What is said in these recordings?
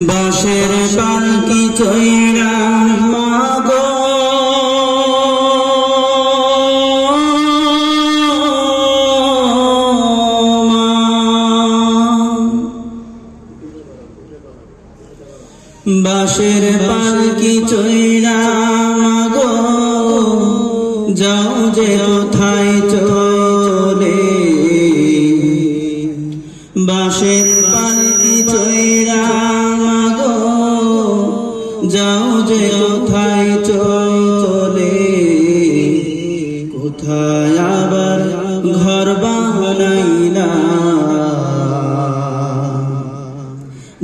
বাঁশের পালকি চইরা মাগো বাঁশের পালকি চইরা মাগো যাও যে কোথায় চলে বাঁশের পালকি চইরা মাগো যাও যে কোথায় চলে কোথায় আবার ঘর বানাইলা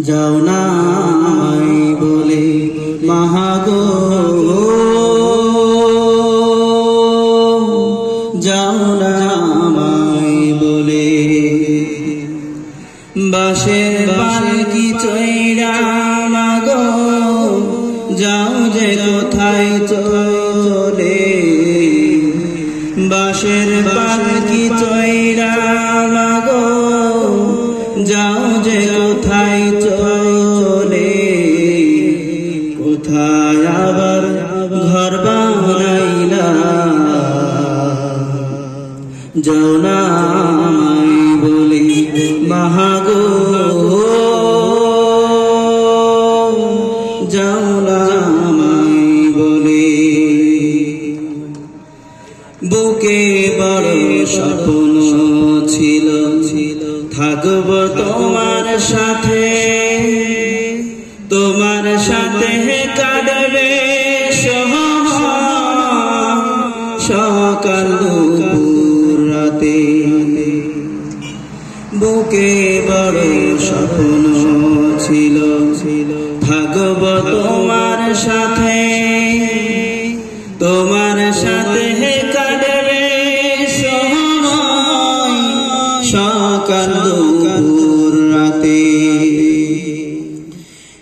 যাও না আমায় বলে মাগো যাও না আমায় বলে বাঁশের পালকি চইরা মাগো যাও যে কোথায় চলে বাঁশের পালকি চইরা মাগো যাও যে কোথায় চলে কোথায় আবার ঘর বানাইলা যাও না আমায় বলে মাগো যাও না আমায় বলে বুকে বড় স্বপ্ন ছিল থাকব তোমার সাথে কাটবে সকাল দুপুর রাতে বুকে বড় স্বপ্ন ছিল থাকব তোমার সাথে কাটবে সকাল দুপুর রাতে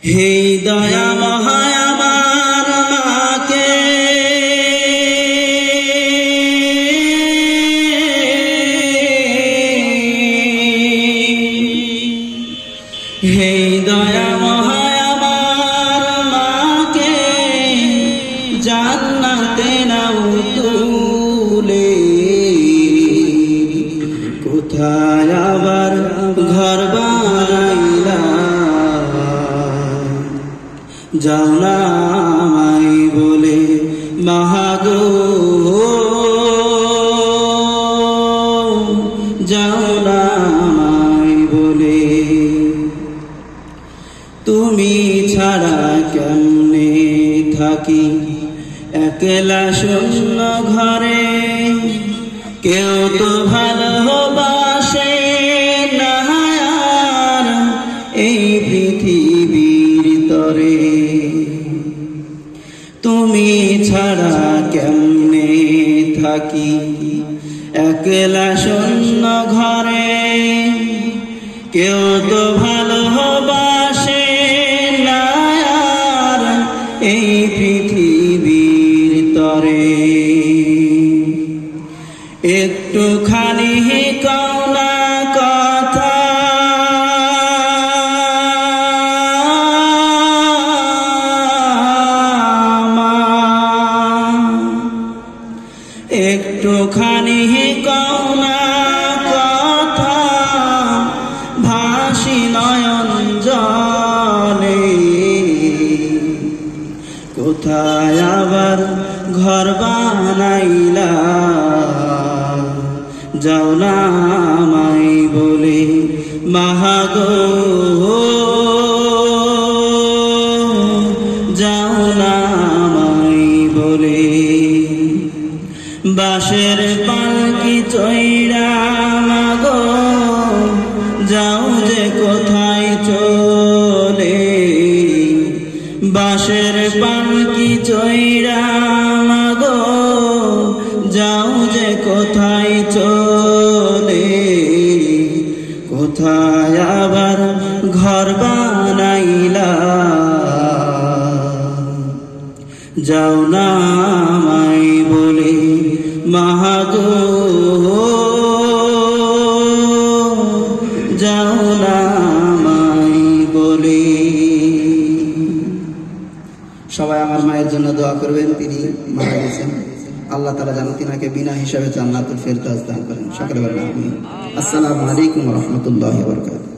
হে দয়া মহায় আমার মাকে হে দয়া মহায় আমার মাকে জান্নাতে নাও তুলে কোথায় আবার ঘর বানাইলা যাও না আমায় বলে মাগো যাও না আমায় বলে তুমি ছাড়া কেমনে থাকি একলা শূন্য ঘরে কেউ তো ভালোবাসে না আর এই পৃথিবীর তরে তুমি ছাড়া কেমনে থাকি একলা শূন্য ঘরে কেউ তো ভালোবাসে না আর এই পৃথিবীর তরে একটুখানি কওনা কথা একটুখানি কওনা কথা ভাসি নয়ন জলে কোথায় আবার ঘর বানাইলা যাও না আমায় বলে মাগো যাও না আমায় বলে বাঁশের পালকি চইরা মাগো যাও যে কোথায় চলে বাঁশের পালকি চইরা মাগো যাও যে কোথায় চলে কোথায় আবার ঘর বানাইলা যাও না আমায় বলে মাগো যাও না আমায় বলে। সবাই আমার মায়ের জন্য দোয়া করবেন, তিনি মারা গেছেন। আল্লাহ তাআলা যেন তিনাকে বিনা হিসাবে জান্নাতুল ফেরদাউস দান করেন। সকলে বলেন আমিন। আসসালামু আলাইকুম ওয়া রাহমাতুল্লাহি ওয়া বারাকাতুহু।